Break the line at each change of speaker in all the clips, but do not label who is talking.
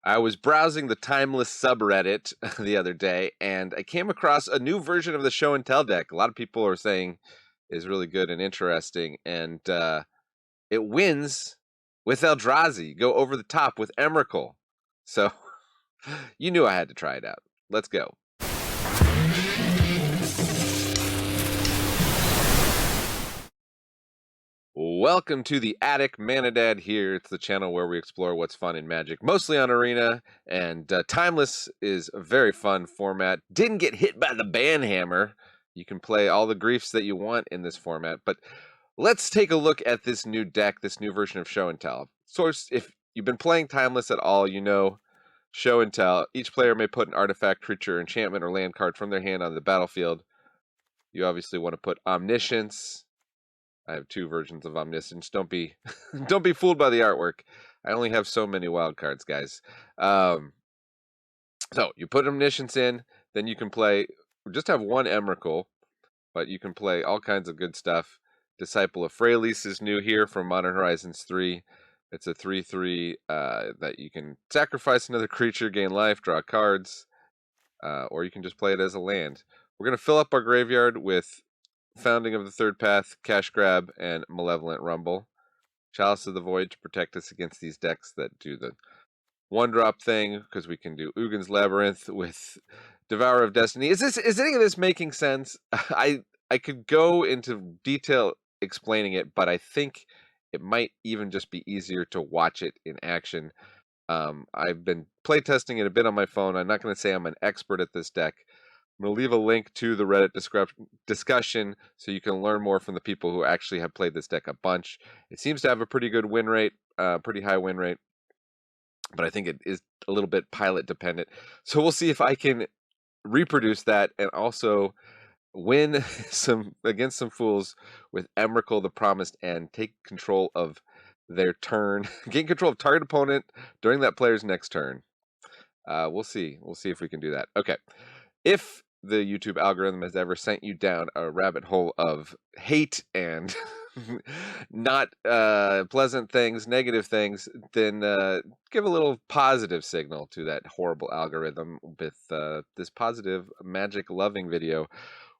I was browsing the Timeless subreddit the other day, and I came across a new version of the Show and Tell deck. A lot of people are saying is really good and interesting, and it wins with Eldrazi. Go over the top with Emrakul. So you knew I had to try it out. Let's go. Welcome to the Attic. Manadad here. It's the channel where we explore what's fun in Magic, mostly on Arena, and Timeless is a very fun format. Didn't get hit by the banhammer. You can play all the griefs that you want in this format, but let's take a look at this new deck, this new version of Show and Tell. Source, if you've been playing Timeless at all, you know Show and Tell. Each player may put an artifact, creature, enchantment, or land card from their hand on the battlefield. You obviously want to put Omniscience. I have two versions of Omniscience. Don't be don't be fooled by the artwork. I only have so many wild cards, guys. So you put Omniscience in, then you can play, just have one Emrakul, but you can play all kinds of good stuff. Disciple of Freyalise is new here from Modern Horizons 3. It's a 3/3 that you can sacrifice another creature, gain life, draw cards, or you can just play it as a land. We're going to fill up our graveyard with Founding of the Third Path, Cash Grab, and Malevolent Rumble. Chalice of the Void to protect us against these decks that do the one-drop thing, because we can do Ugin's Labyrinth with Devourer of Destiny. Is any of this making sense? I could go into detail explaining it, but I think it might even just be easier to watch it in action. I've been playtesting it a bit on my phone. I'm not going to say I'm an expert at this deck. I'm going to leave a link to the Reddit discussion so you can learn more from the people who actually have played this deck a bunch. It seems to have a pretty good win rate, pretty high win rate, but I think it is a little bit pilot dependent. So we'll see if I can reproduce that and also win against some fools with Emrakul the Promised and take control of their turn, gain control of target opponent during that player's next turn. We'll see. We'll see if we can do that. Okay. If the YouTube algorithm has ever sent you down a rabbit hole of hate and not pleasant things, negative things, then give a little positive signal to that horrible algorithm with this positive magic loving video.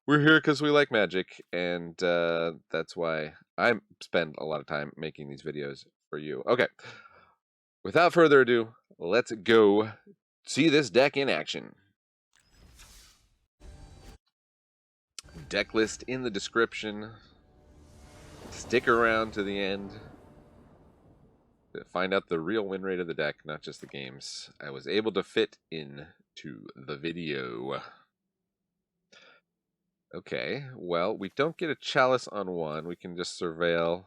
We're here because we like magic, and that's why I spend a lot of time making these videos for you. Okay, without further ado, let's go see this deck in action. Deck list in the description. Stick around to the end to find out the real win rate of the deck, not just the games I was able to fit into the video. Okay, well, we don't get a Chalice on one. We can just surveil. I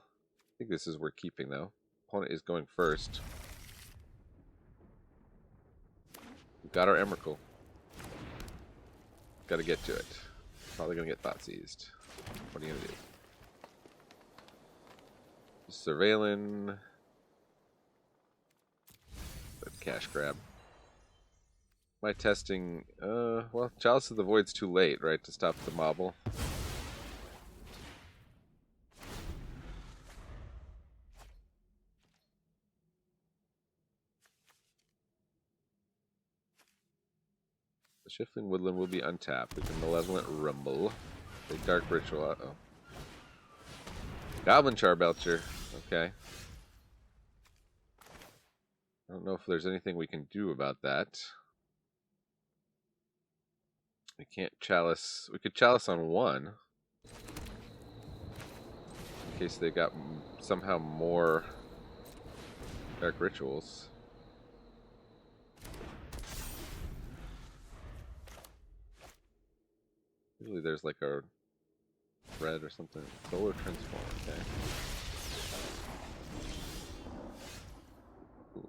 think this is worth keeping, though. Opponent is going first. We've got our Emrakul. Got to get to it. Probably going to get thought seized. What are you going to do? Surveilling. Cash grab. Am I testing? Well, Chalice of the Void's too late, right, to stop the mobble. The Shifting Woodland will be untapped. We can Malevolent Rumble. Big Dark Ritual. Uh-oh. Goblin Charbelcher. Okay. I don't know if there's anything we can do about that. We can't Chalice. We could Chalice on one. In case they got somehow more Dark Rituals. Usually there's like a red or something. Solar Transform, okay.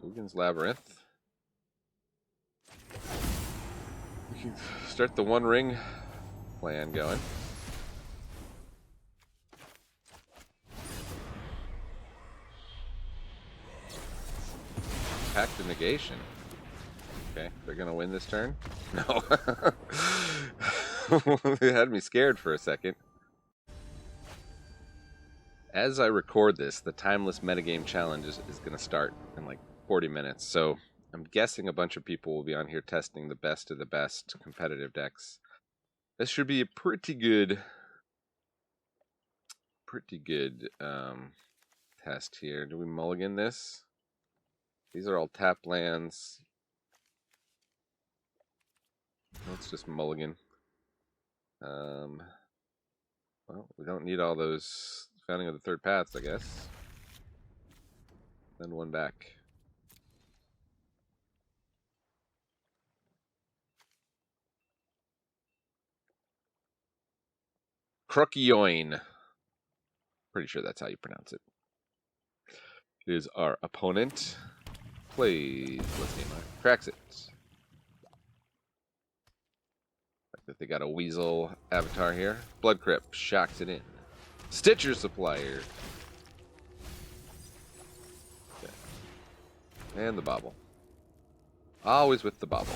Ugin's Labyrinth. We can start the One Ring plan going. Pact of Negation. Okay, they're gonna win this turn? No. It had me scared for a second. As I record this, the Timeless Metagame Challenge is going to start in like 40 minutes, so I'm guessing a bunch of people will be on here testing the best of the best competitive decks. This should be a pretty good test here. Do we mulligan this? These are all tapped lands. Let's just mulligan. Well, we don't need all those Founding of the Third Paths, I guess. Then one back. Crokioin. Pretty sure that's how you pronounce it. It is our opponent. Plays. Let's game it. Cracks it. Like that they got a weasel avatar here. Blood Crypt. Shocks it in. Stitcher Supplier. Okay. And the bobble. Always with the bobble.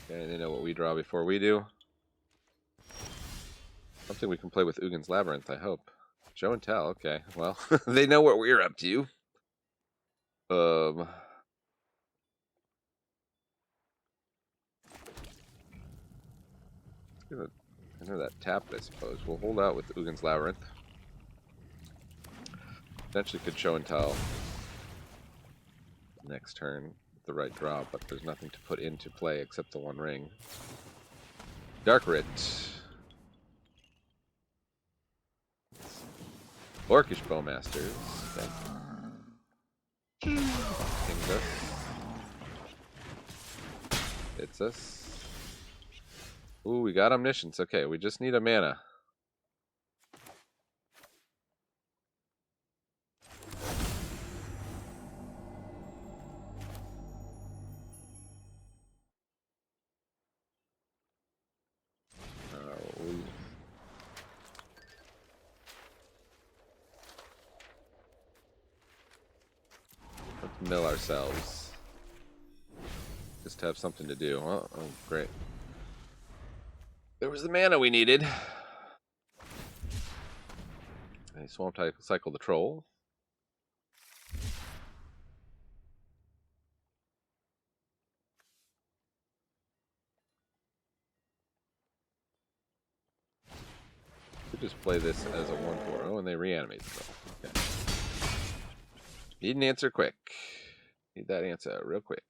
Okay, they know what we draw before we do. Something we can play with Uggin's Labyrinth, I hope. Show and tell, okay. Well, they know what we're up to. Enter that tapped, I suppose. We'll hold out with Uggin's Labyrinth. Potentially could show and tell next turn with the right draw, but there's nothing to put into play except the one ring. Dark Writ. Orcish Bowmasters. Okay. Kings us. Hits us. Ooh, we got Omniscience. Okay, we just need a mana. Let's mill ourselves. Just to have something to do. Oh, great. There was the mana we needed. A Swamp Cycle the Troll. Could just play this as a 1/4. Oh, and they reanimate the troll. Okay. Need an answer quick. Need that answer real quick.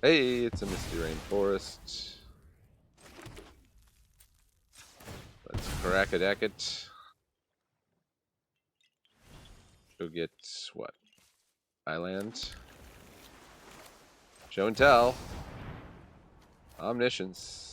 Hey, it's a Misty Rainforest. Let's crack-a-dack it. Go get what? Island. Show and tell. Omniscience.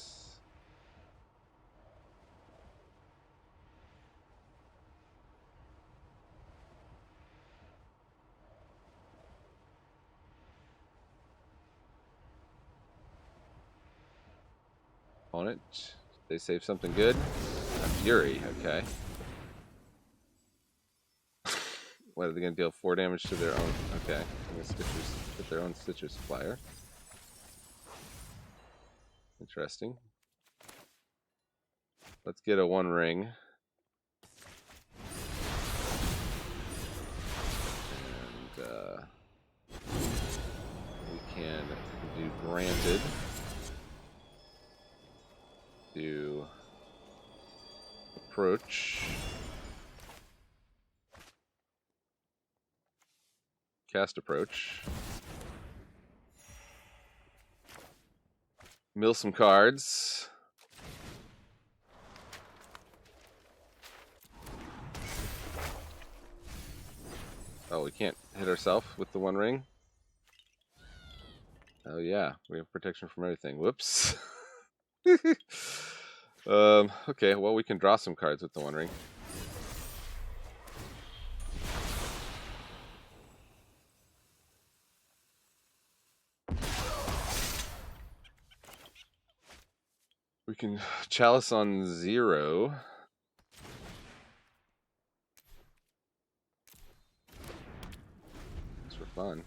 On it. They save something good. A Fury, okay. What are they going to deal? 4 damage to their own? Okay. Get their own Stitcher Supplier. Interesting. Let's get a 1 ring. And we can do Granted. Do Approach. Cast Approach. Mill some cards. Oh, we can't hit ourselves with the 1 ring? Oh yeah, we have protection from everything. Whoops. Okay, well we can draw some cards with the 1 ring. We can Chalice on 0. It's for fun.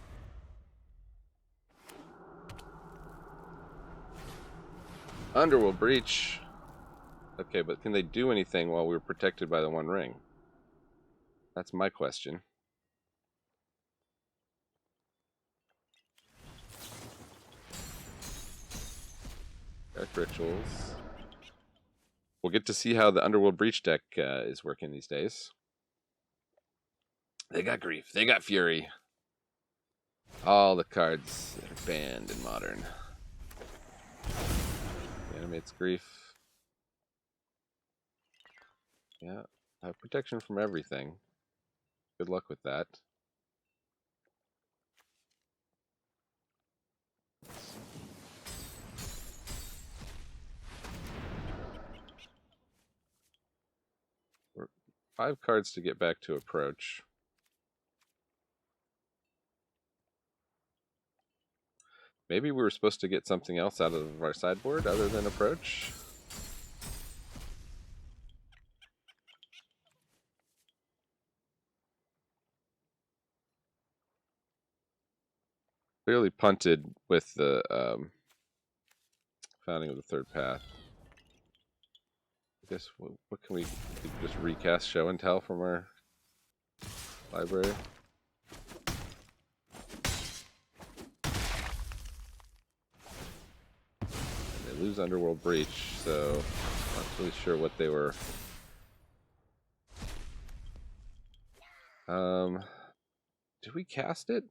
Underworld Breach. Okay, but can they do anything while we're protected by the One Ring? That's my question. Dark Rituals. We'll get to see how the Underworld Breach deck is working these days. They got Grief. They got Fury. All the cards that are banned in Modern. Animates Grief. Yeah, have protection from everything. Good luck with that. We're 5 cards to get back to approach. Maybe we were supposed to get something else out of our sideboard other than approach. Clearly punted with the founding of the Third Path. I guess what can we just recast Show and Tell from our library? They lose Underworld Breach, so I'm not really sure what they were. Did we cast it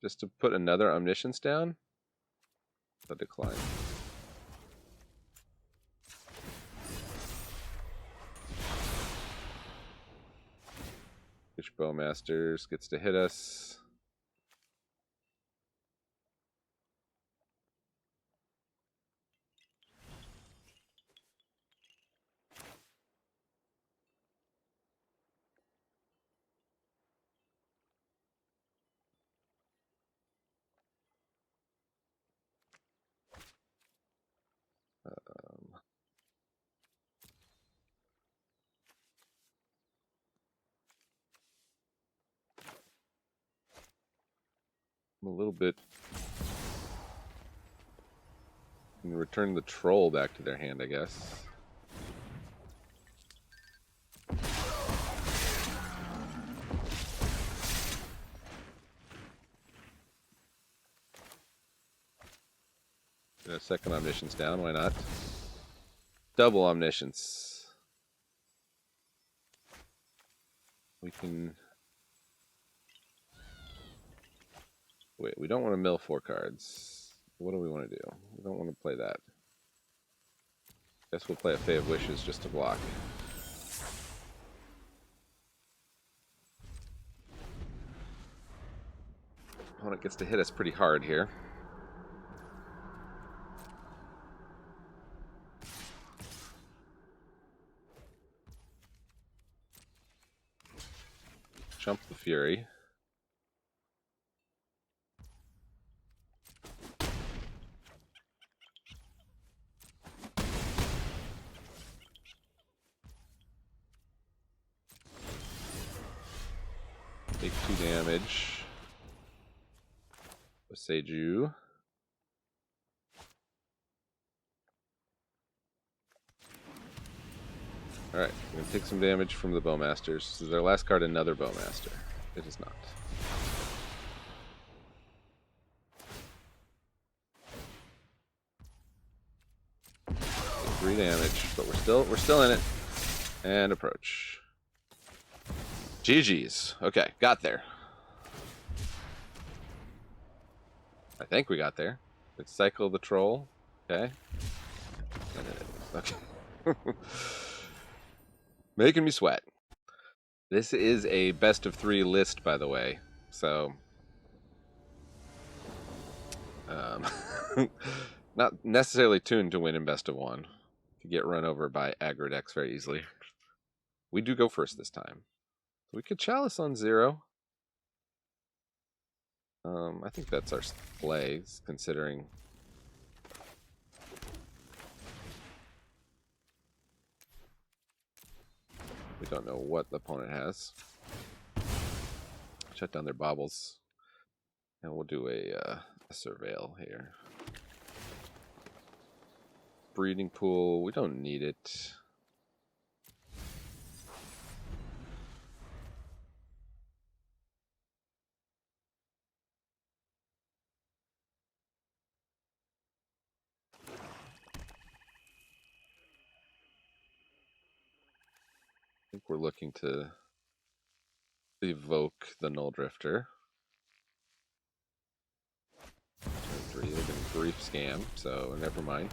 just to put another Omniscience down? A decline. Which Bowmasters gets to hit us? I'm a little bit. Can return the Troll back to their hand, I guess. Get a second Omniscience down, why not? Double Omniscience. We can. Wait, we don't want to mill 4 cards. What do we want to do? We don't want to play that. Guess we'll play a Fae of Wishes just to block. Opponent gets to hit us pretty hard here. Jump the Fury. Take 2 damage. Seiju. Alright, we're going to take some damage from the Bowmasters. This is our last card, another Bowmaster. It is not. Take 3 damage, but we're still in it. And approach. GG's. Okay, got there. I think we got there. Let's cycle the Troll. Okay. Okay. Making me sweat. This is a best of 3 list, by the way. So, not necessarily tuned to win in best of 1. Could get run over by aggro decks very easily. We do go first this time. We could Chalice on 0. I think that's our plays, considering. We don't know what the opponent has. Shut down their baubles. And we'll do a surveil here. breeding pool. We don't need it. I think we're looking to evoke the Null Drifter. Turn 3, they're going to Grief Scam, so never mind.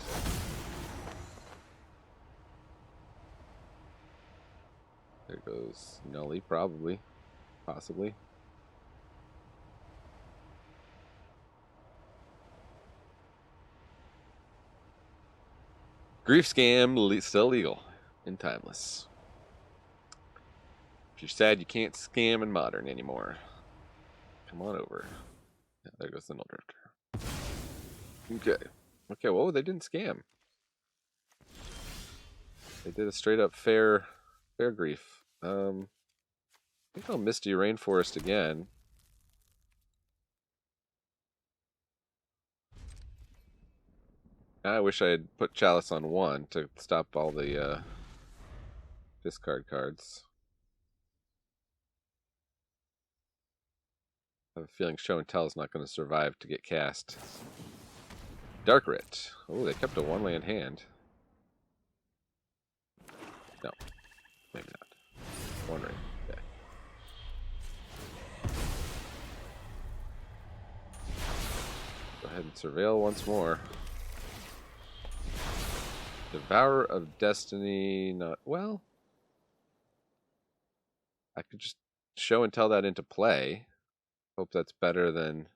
There goes Nully, probably. Possibly. Grief Scam, still legal in Timeless. If you're sad you can't scam in Modern anymore, come on over. Yeah, there goes the Null Drifter. Okay. Okay, well, they didn't scam. They did a straight up fair grief. I think I'll Misty Rainforest again. I wish I had put Chalice on 1 to stop all the discard cards. I have a feeling Show and Tell is not going to survive to get cast. Dark Writ. Oh, they kept a 1-land hand. No, maybe not. One ring. Okay. Go ahead and surveil once more. Devourer of Destiny, not well. I could just Show and Tell that into play. Hope that's better than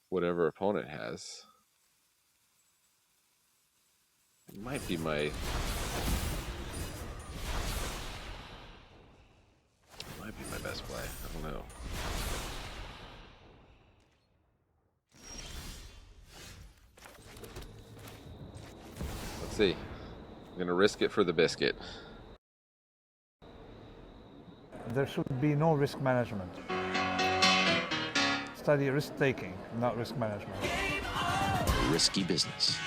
whatever opponent has. It might be my best play. I don't know. Let's see. I'm gonna risk it for the biscuit.
There should be no risk management. Study risk-taking, not risk management.
Risky business.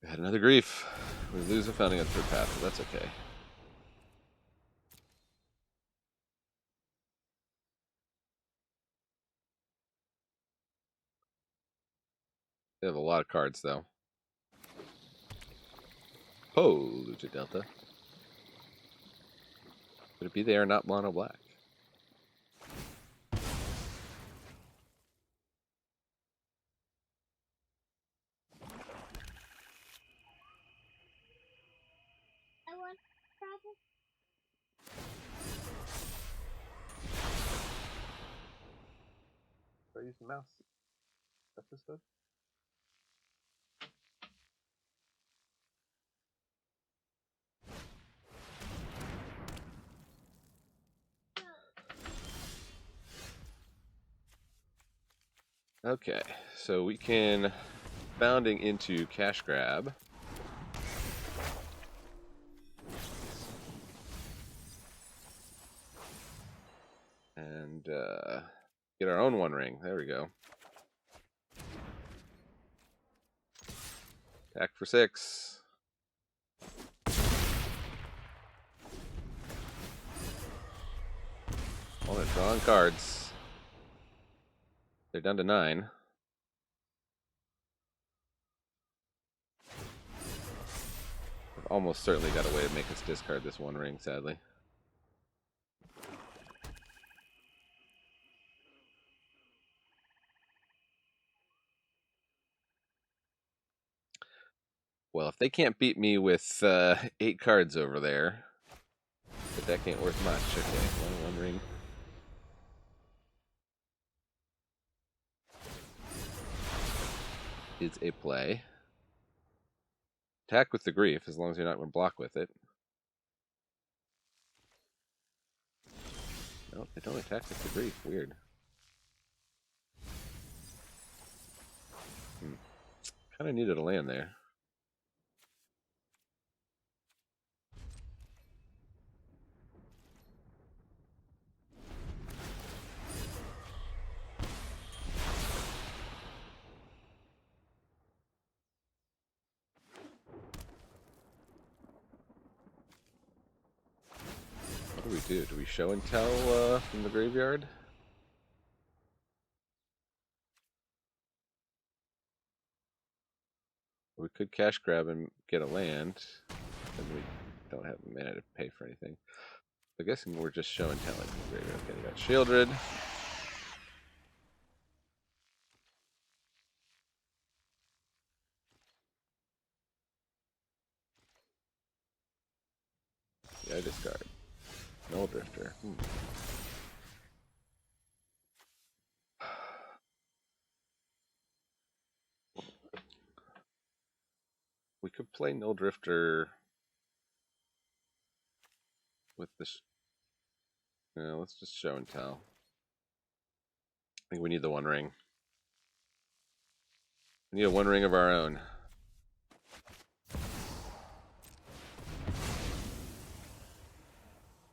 We had another grief. We lose a Founding on third path, but that's okay. They have a lot of cards, though. Oh, Lucha Delta. Could it be they are not mono black? Should I use the mouse episode? Okay, so we can Founding into Cash Grab. And get our own 1 ring. There we go. Attack for 6. Opponent drawing cards. They're down to 9. I've almost certainly got a way to make us discard this 1 ring, sadly. Well, if they can't beat me with 8 cards over there, the deck ain't worth much. Okay, 1 ring. Is a play. Attack with the grief, as long as you're not going to block with it. No, they don't attack with the grief. Weird. Kind of needed a land there. What do we do? Do we show and tell from the graveyard? We could cash grab and get a land, and we don't have mana to pay for anything. I guess we're just show and telling from the graveyard. Okay, we got Shieldred. Yeah, I discard. Null Drifter. We could play Null Drifter with this. No, let's just show and tell. I think we need the One Ring. We need a One Ring of our own.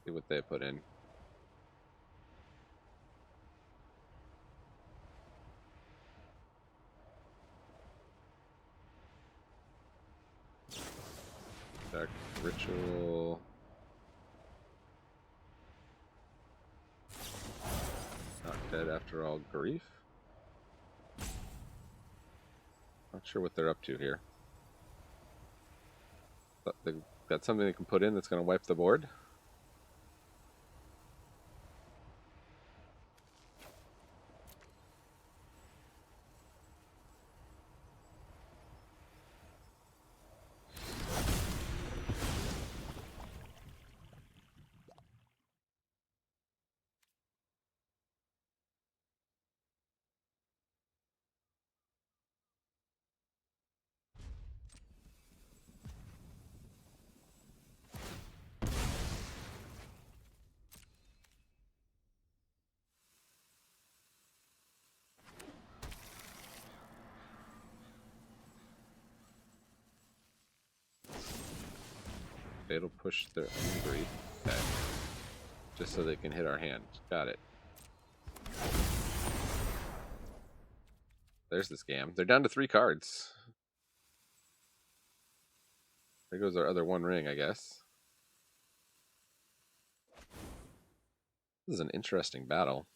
See what they put in. Dark Ritual. Not dead after all grief. Not sure what they're up to here. But they got something they can put in that's going to wipe the board. It'll push their own grief back, just so they can hit our hand. Got it. There's the scam. They're down to 3 cards. There goes our other One Ring, I guess. This is an interesting battle.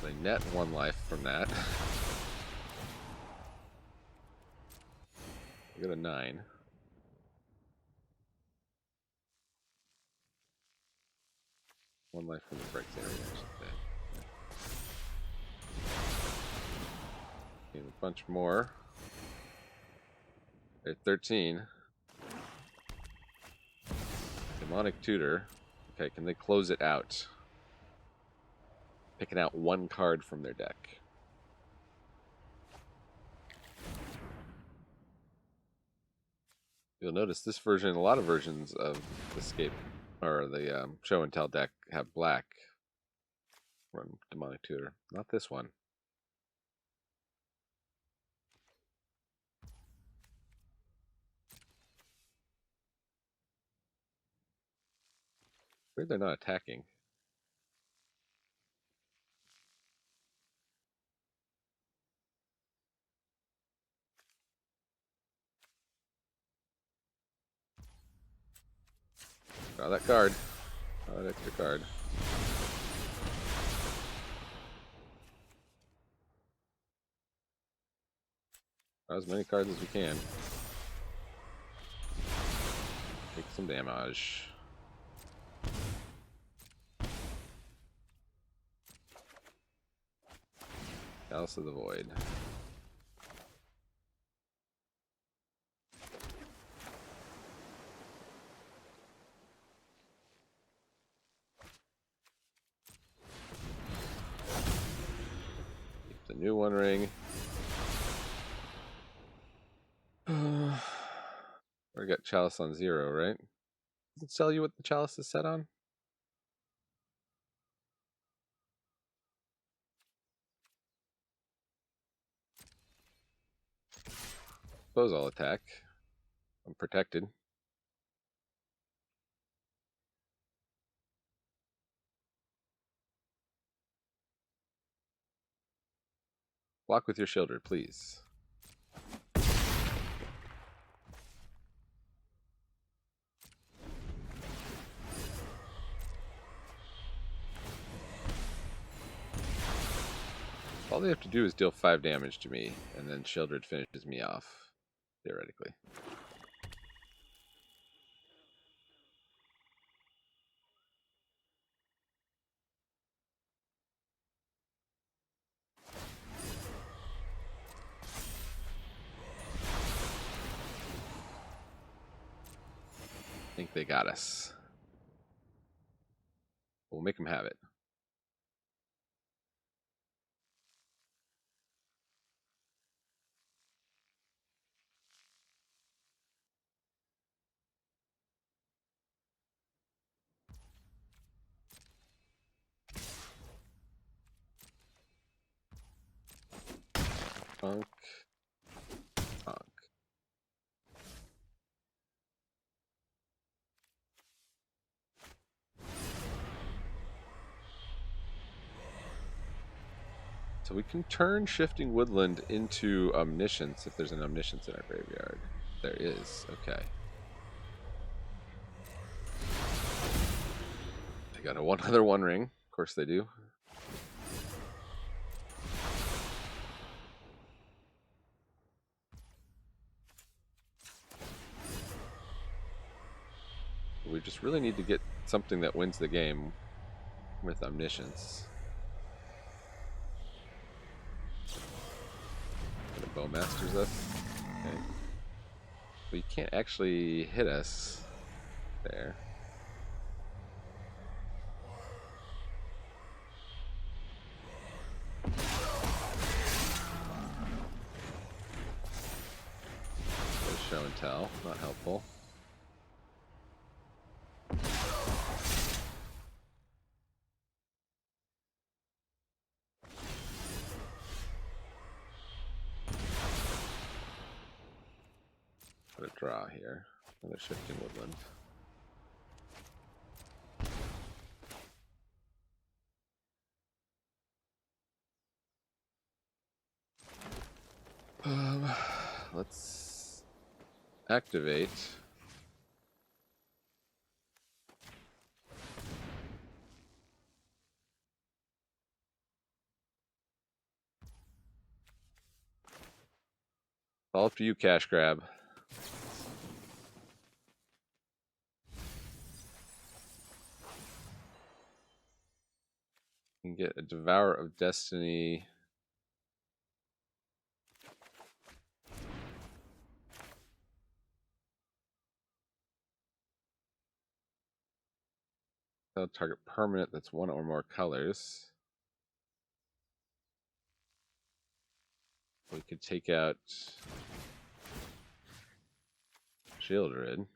They net 1 life from that. We got a 9. One life from the break area, I should say. A bunch more. They're 13. Demonic Tutor. Okay, can they close it out? Picking out 1 card from their deck. You'll notice this version, a lot of versions of Escape, or the Show and Tell deck have black. Run Demonic Tutor. Not this one. Weird they're not attacking. Draw that card. Draw that extra card. Draw as many cards as we can. Take some damage. Chalice of the Void. Keep the new One Ring. We got chalice on 0, right? Does it tell you what the chalice is set on? Suppose I'll attack. I'm protected. Block with your Shieldred, please. All they have to do is deal 5 damage to me, and then Shieldred finishes me off, theoretically. I think they got us. We'll make them have it. Punk. Punk. So we can turn Shifting Woodland into Omniscience if there's an Omniscience in our graveyard. There is. Okay. They got another One Ring. Of course they do. We just really need to get something that wins the game with Omniscience. The Bowmaster's us. Okay. But you can't actually hit us there. Show and tell, not helpful. Put a draw here. Another Shifting Woodland. Let's activate. All up to you, Cash Grab. You can get a Devourer of Destiny. That'll target permanent that's 1 or more colors. We could take out Shieldred.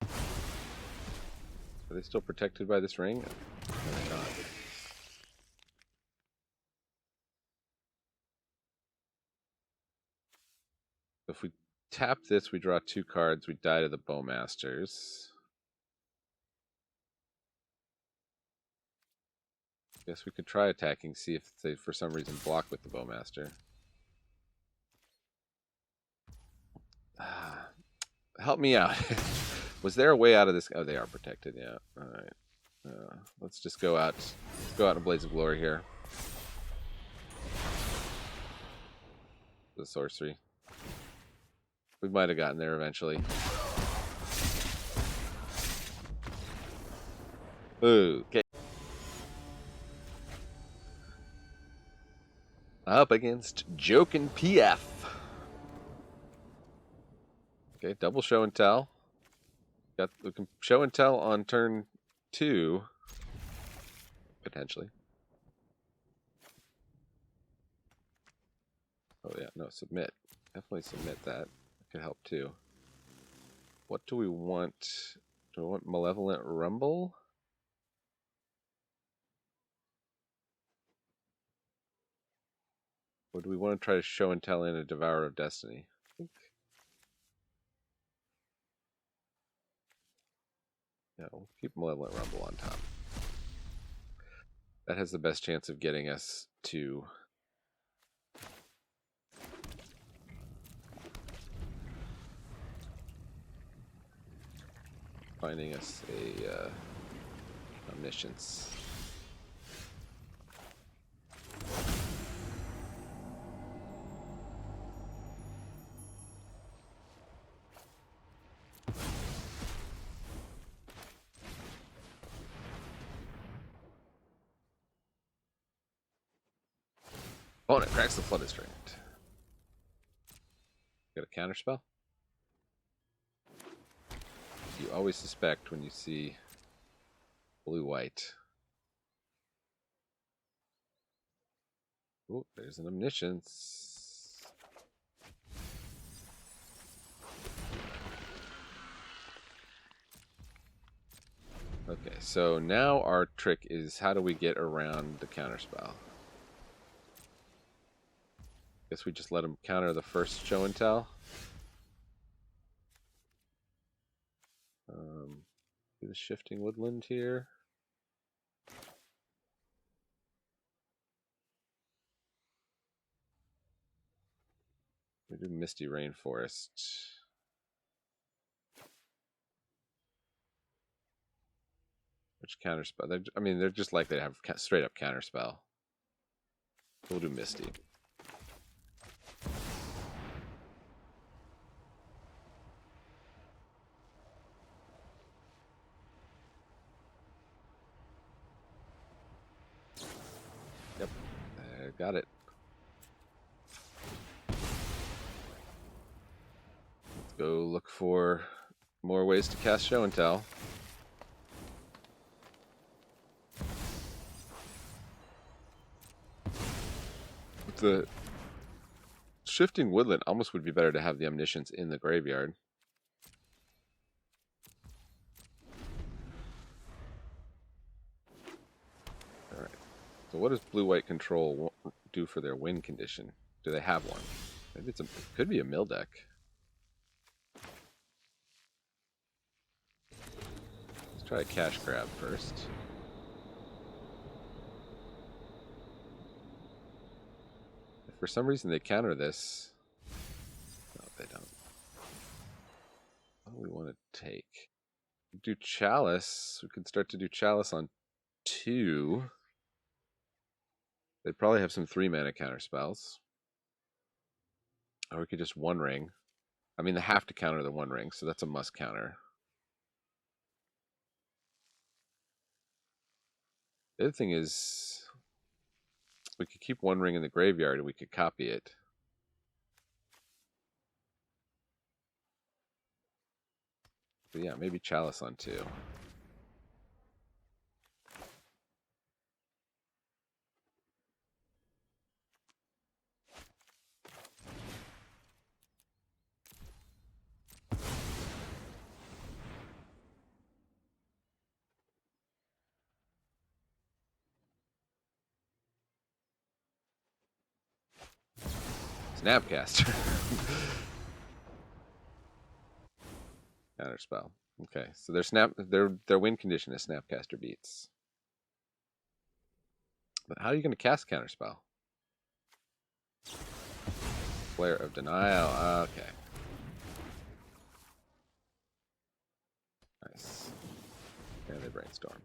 Are they still protected by this ring? No, they're not. If we tap this, we draw 2 cards. We die to the Bowmasters. Guess we could try attacking, see if they for some reason block with the Bowmaster. Help me out. Was there a way out of this? Oh, they are protected. Yeah. All right. Let's just go out. Let's go out in a blaze of glory here. The sorcery. We might have gotten there eventually. Ooh, okay. Up against Jokin' PF. Okay, double show and tell. We can show and tell on turn 2. Potentially. Oh yeah, no, submit. Definitely submit that. That could help too. What do we want? Do we want Malevolent Rumble? Or do we want to try to show and tell in a Devourer of Destiny? I think. Yeah, we'll keep Malevolent Rumble on top. That has the best chance of getting us to finding us a Omniscience. Opponent cracks the Flooded Strand. Got a counterspell? You always suspect when you see blue-white. Oh, there's an Omniscience. Okay, so now our trick is how do we get around the counterspell? Guess we just let him counter the first show and tell. Do the Shifting Woodland here. We do Misty Rainforest. Which counterspell? I mean, they're just likely to have straight up counterspell. We'll do Misty. Yep, got it. Let's go look for more ways to cast Show and Tell. The Shifting Woodland almost would be better to have the Omniscience in the graveyard. Alright. So what does blue-white control do for their win condition? Do they have one? Maybe it could be a mill deck. Let's try a cash grab first. If for some reason they counter this... No, they don't. What do we want to take? Do Chalice. We could start to do Chalice on 2. They'd probably have some 3-mana counter spells. Or we could just One Ring. I mean, they have to counter the One Ring, so that's a must counter. The other thing is, we could keep One Ring in the graveyard and we could copy it. But yeah, maybe Chalice on 2. Snapcaster. Counter spell. Okay, so their win condition is Snapcaster beats. But how are you going to cast Counterspell? Flare of Denial. Okay. Nice. And they brainstorm.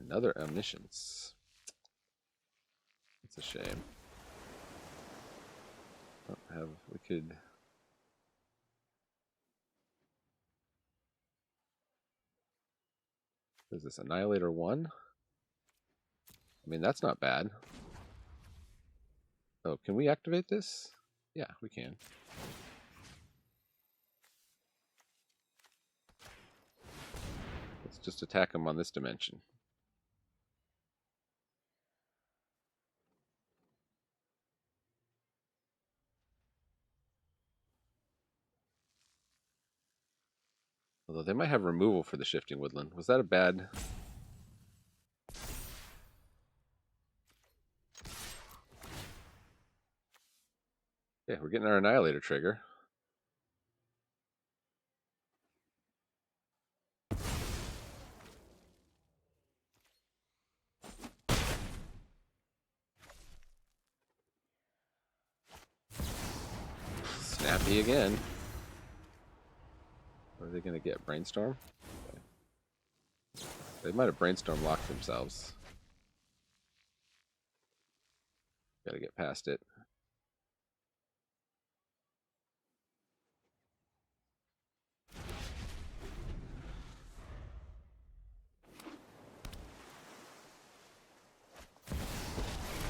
Another Omniscience. It's a shame. We could... What is this, Annihilator 1? I mean, that's not bad. Oh, can we activate this? Yeah, we can. Let's just attack him on this dimension. Although they might have removal for the Shifting Woodland. Was that a bad... Yeah, we're getting our Annihilator trigger. Snappy again. What are they going to get? Brainstorm? Okay. They might have Brainstorm locked themselves. Got to get past it.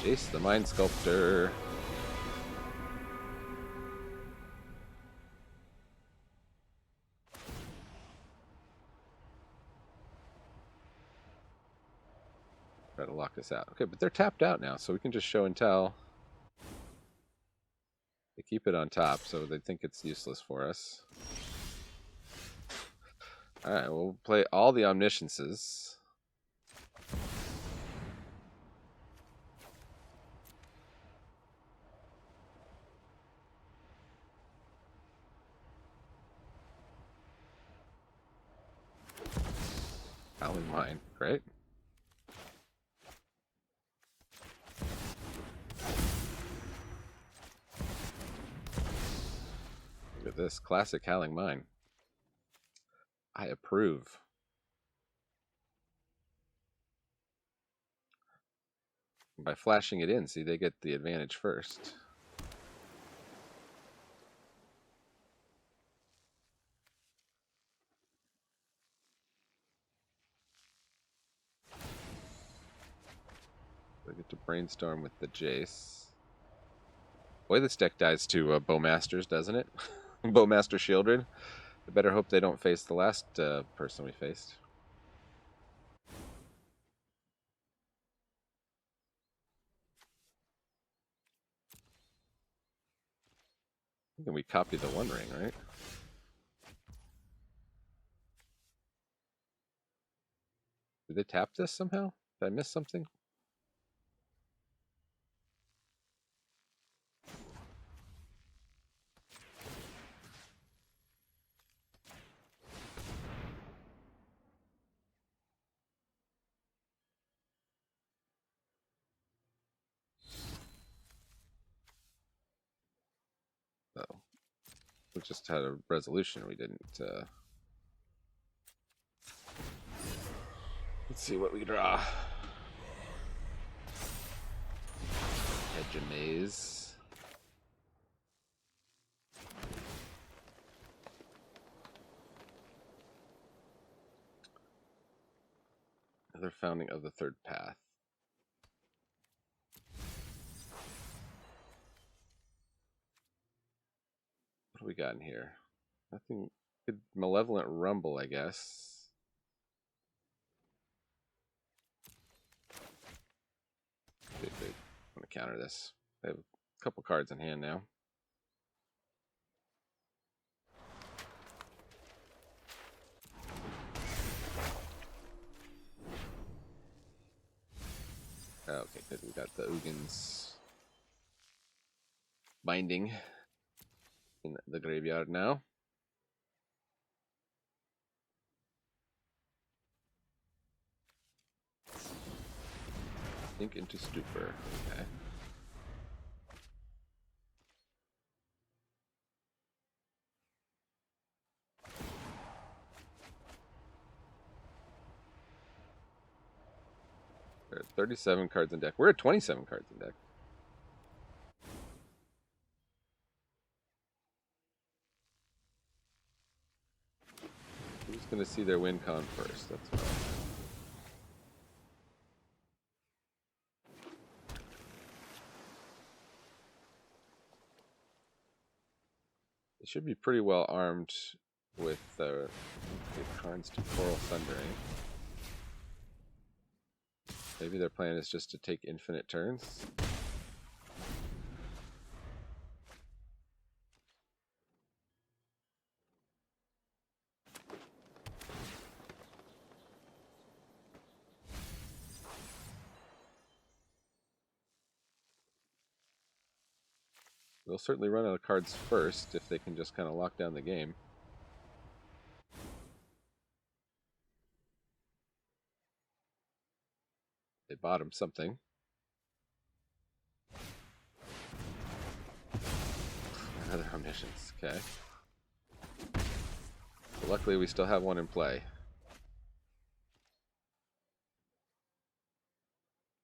Jace the Mind Sculptor. Try to lock this out. Okay, but they're tapped out now, so we can just show and tell. They keep it on top, so they think it's useless for us. Alright, we'll play all the Omnisciences. Howling Mine, great. Look at this, classic Howling Mine. I approve. By flashing it in, see, they get the advantage first. They get to Brainstorm with the Jace. Boy, this deck dies to Bowmasters, doesn't it? Bowmaster Shieldred. I better hope they don't face the last person we faced. I think we copy the One Ring, right? Did they tap this somehow? Did I miss something? Oh. We just had a resolution. We didn't... Let's see what we draw. Hedge a Maze. Another Founding of the Third Path. What do we got in here? Nothing. Good. Malevolent Rumble, I guess. They want to counter this. They have a couple cards in hand now. Okay, good. We got the Ugin's Binding in the graveyard now. Sink into Stupor. Okay. There are 37 cards in deck. We're at 27 cards in deck. Who's going to see their win con first? That's what They should be pretty well armed with cards to Coral Sundering. Maybe their plan is just to take infinite turns. They'll certainly run out of cards first if they can just kind of lock down the game. They bought him something. Another omniscience, okay. So luckily we still have one in play.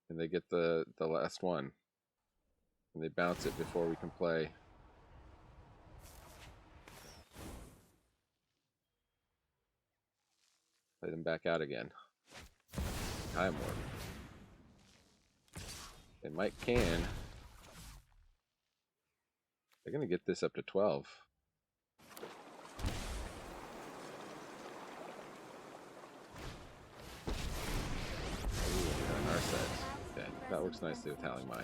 And they get the last one. And they bounce it before we can play. Play them back out again. Time warp. They can. They're going to get this up to 12. Ooh, on our side. Okay, that works nicely with Howling Mine.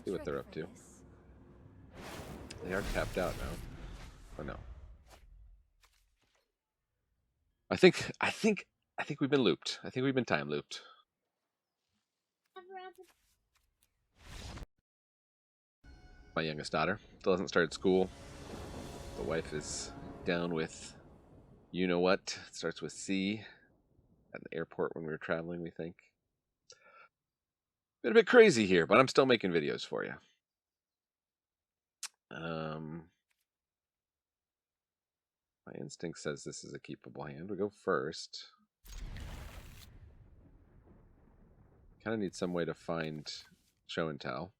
See what they're up to. They are capped out now. Or no. I think we've been looped. I think we've been time looped. My youngest daughter still hasn't started school. The wife is down with you know what. It starts with C at the airport when we were traveling, we think. Been a bit crazy here, but I'm still making videos for you. My instinct says this is a keepable hand. We go first. Kind of need some way to find show and tell.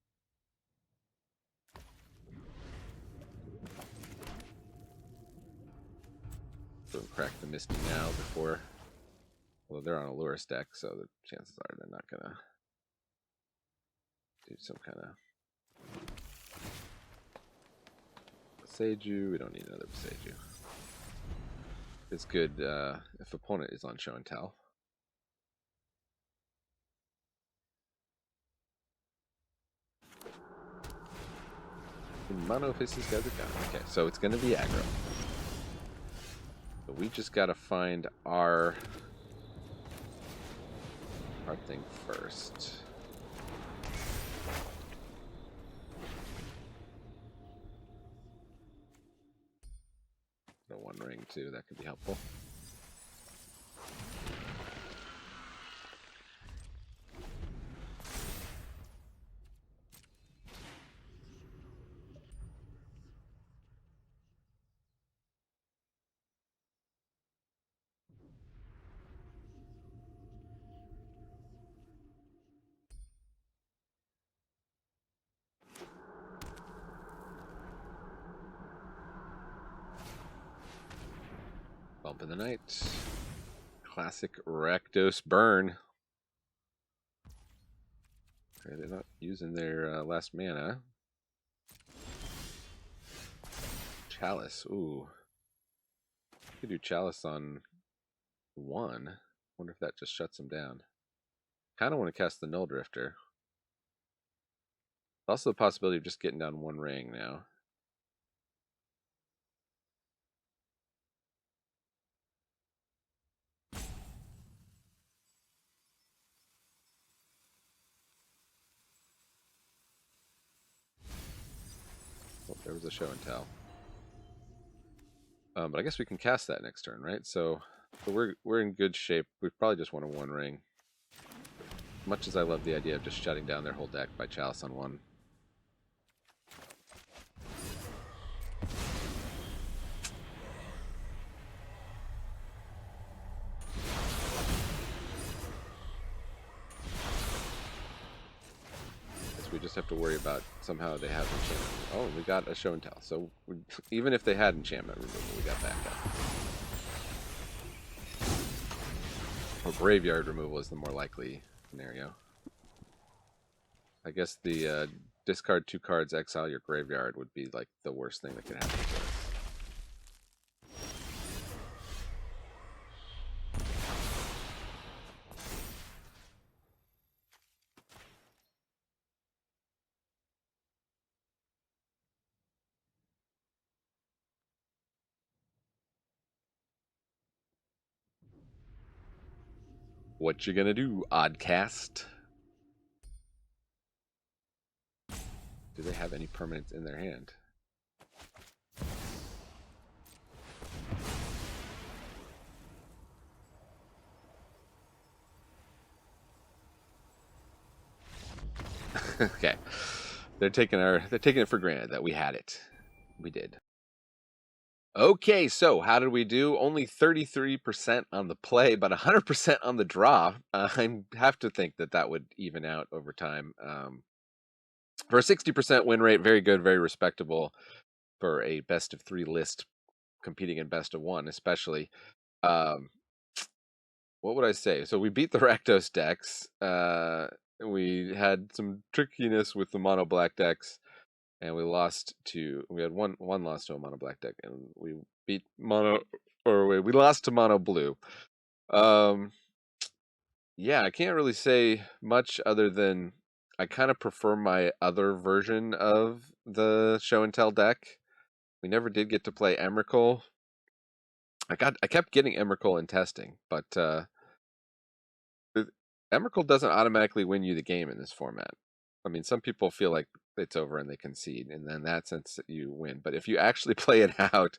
So we'll crack the Misty now before. Well, they're on a Lurus deck, so the chances are they're not gonna do some kind of Beseiju. We don't need another Beseiju. It's good if opponent is on show and tell. Mono if these guys are gone. Okay, so it's gonna be aggro. So we just gotta find our thing first. The one ring too, that could be helpful. Bump in the night. Classic Rakdos burn. Okay, they're not using their last mana. Chalice. Ooh. Could do Chalice on 1. Wonder if that just shuts them down. Kind of want to cast the Null Drifter. Also the possibility of just getting down 1 ring now. Oh, there was a show and tell. But I guess we can cast that next turn, right? So we're in good shape. We probably just want a 1 ring. Much as I love the idea of just shutting down their whole deck by Chalice on 1. We just have to worry about somehow they have enchantment. Oh, we got a show and tell. So even if they had enchantment removal, we got backup. Or graveyard removal is the more likely scenario. I guess the discard 2 cards, exile your graveyard would be like the worst thing that could happen to us. What you gonna do, Oddcast? Do they have any permanents in their hand? Okay. They're taking it for granted that we had it. We did. Okay, so how did we do? Only 33% on the play, but 100% on the draw. I have to think that would even out over time. For a 60% win rate, very good, very respectable for a best of 3 list competing in best of 1, especially. What would I say? So we beat the Rakdos decks. We had some trickiness with the mono black decks, and we had one loss to a mono black deck, and we lost to mono blue. Yeah, I can't really say much other than I kind of prefer my other version of the show and tell deck. We never did get to play Emrakul. I kept getting Emrakul in testing, but Emrakul doesn't automatically win you the game in this format. I mean, some people feel like it's over and they concede, and in that sense you win. But if you actually play it out,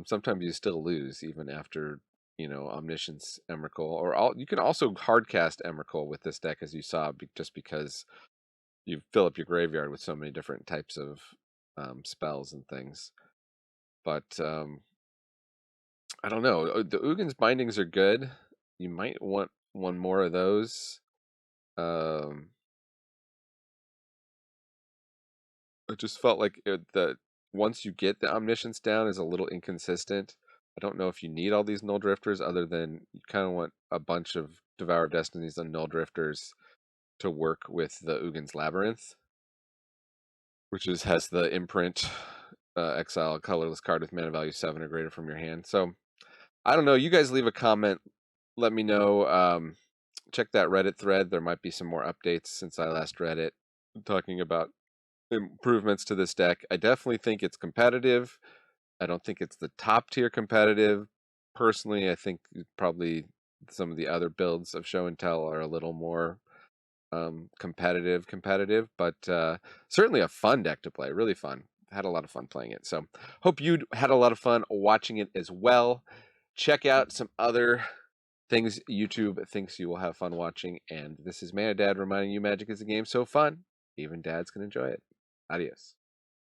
sometimes you still lose even after Omniscience Emrakul, or you can also hardcast Emrakul with this deck, as you saw, just because you fill up your graveyard with so many different types of spells and things. But I don't know. The Ugin's bindings are good. You might want one more of those. I just felt like that once you get the Omniscience down is a little inconsistent. I don't know if you need all these Null Drifters, other than you kind of want a bunch of Devour of Destinies and Null Drifters to work with the Ugin's Labyrinth, which has the imprint, exile a colorless card with mana value 7 or greater from your hand. So I don't know. You guys leave a comment. Let me know. Check that Reddit thread. There might be some more updates since I last read it, talking about improvements to this deck. I definitely think it's competitive. I don't think it's the top tier competitive. Personally, I think probably some of the other builds of show and tell are a little more competitive, but certainly a fun deck to play. Really fun. Had a lot of fun playing it. So hope you had a lot of fun watching it as well. Check out some other things YouTube thinks you will have fun watching. And this is Mana Dad reminding you Magic is a game so fun, even dads can enjoy it. Adios.